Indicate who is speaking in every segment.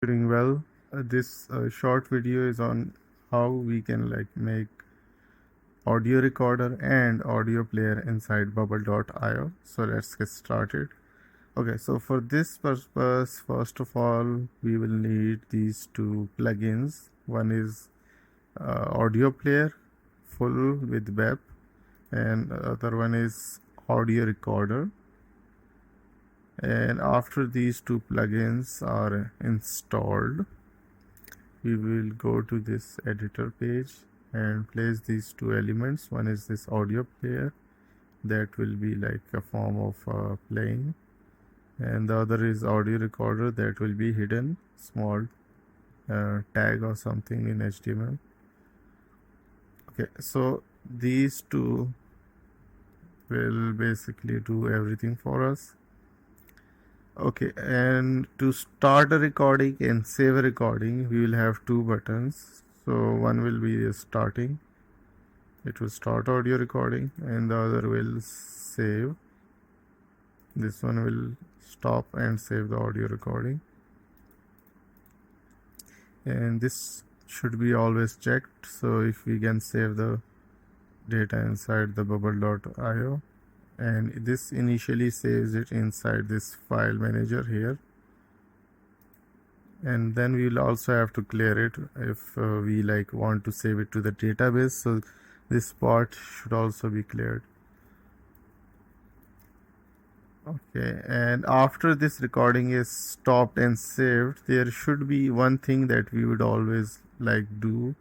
Speaker 1: Doing well. This short video is on how we can make audio recorder and audio player inside bubble.io. So let's get started. Okay, so for this purpose, first of all, we will need these two plugins. One is audio player full with web, and the other one is audio recorder. And after these two plugins are installed, we will go to this editor page and place these two elements. One is this audio player that will be like a form of playing, and the other is audio recorder that will be hidden small tag or something in HTML. Okay, so these two will basically do everything for us. Okay, and to start a recording and save a recording, we will have two buttons. So one will be starting, it will start audio recording, and the other will save. This one will stop and save the audio recording, and this should be always checked. So if we can save the data inside the bubble.io, and this initially saves it inside this file manager here, and then we will also have to clear it if we want to save it to the database. So this part should also be cleared. Okay, and after this recording is stopped and saved, there should be one thing that we would always do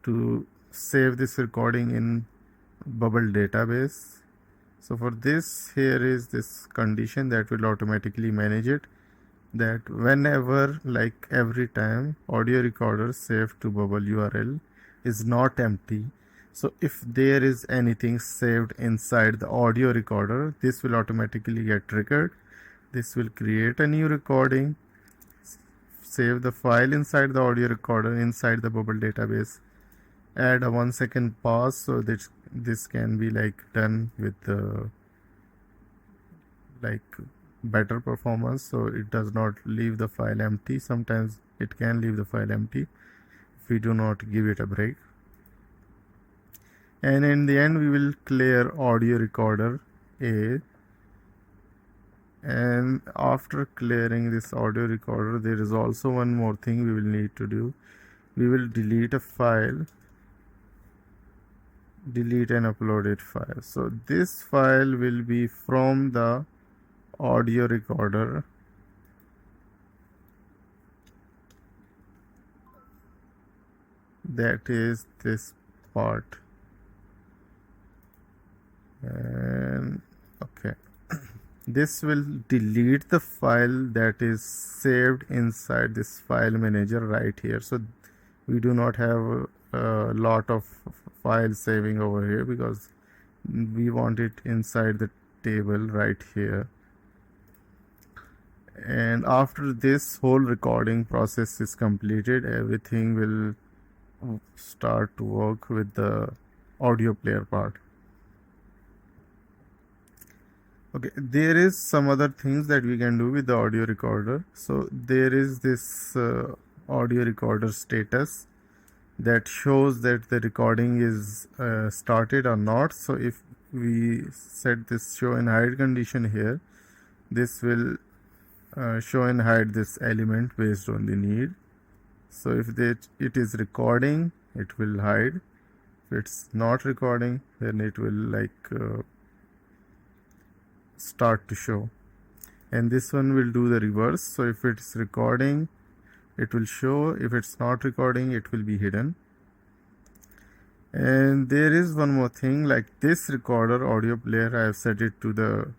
Speaker 1: to save this recording in bubble database. So for this, here is this condition that will automatically manage it, that whenever, every time, audio recorder saved to bubble URL is not empty. So if there is anything saved inside the audio recorder, this will automatically get triggered. This will create a new recording, save the file inside the audio recorder inside the bubble database, add a 1 second pause so that this can be done with the better performance, so it does not leave the file empty. Sometimes it can leave the file empty if we do not give it a break. And in the end, we will clear audio recorder A. And after clearing this audio recorder, there is also one more thing we will need to do. We will delete a file, delete and uploaded file. So this file will be from the audio recorder, that is this part. And okay, this will delete the file that is saved inside this file manager right here. So we do not have a lot of file saving over here because we want it inside the table right here. And after this whole recording process is completed, everything will start to work with the audio player part. Okay, there is some other things that we can do with the audio recorder. So there is this audio recorder status that shows that the recording is started or not. So if we set this show and hide condition here, this will show and hide this element based on the need. So if it is recording, it will hide. If it's not recording, then it will start to show. And this one will do the reverse. So if it's recording, it will show. If it's not recording, it will be hidden. And there is one more thing, this recorder audio player, I have set it to the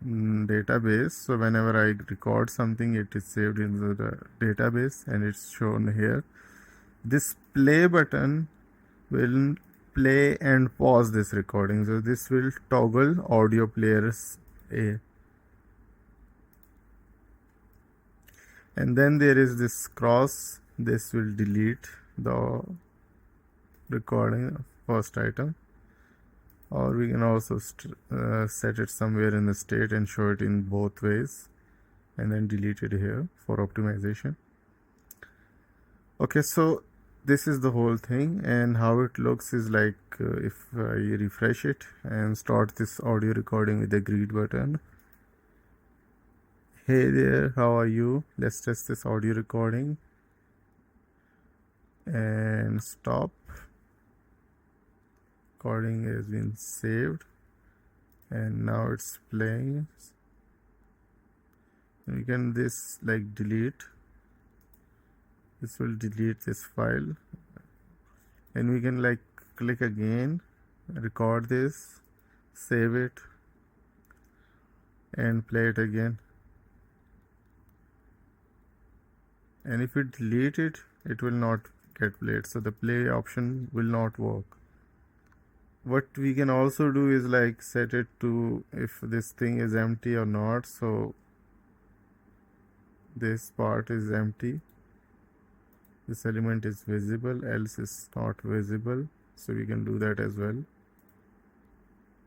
Speaker 1: database. So whenever I record something, it is saved in the database and it's shown here. This play button will play and pause this recording. So this will toggle audio players A. And then there is this cross. This will delete the recording first item, or we can also set it somewhere in the state and show it in both ways, and then delete it here for optimization. Okay, so this is the whole thing, and how it looks is like if I refresh it and start this audio recording with the greet button. Hey there, how are you? Let's test this audio recording and stop. Recording has been saved and now it's playing. We can this like delete. This will delete this file, and we can like click again, record this, save it, and play it again. And if we delete it, it will not get played, so the play option will not work. What we can also do is like set it to if this thing is empty or not. So this part is empty, this element is visible, else is not visible, so we can do that as well.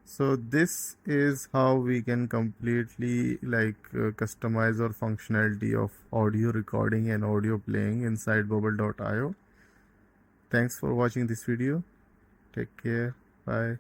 Speaker 1: So this is how we can completely like customize our functionality of audio recording and audio playing inside bubble.io. Thanks for watching this video. Take care. Bye.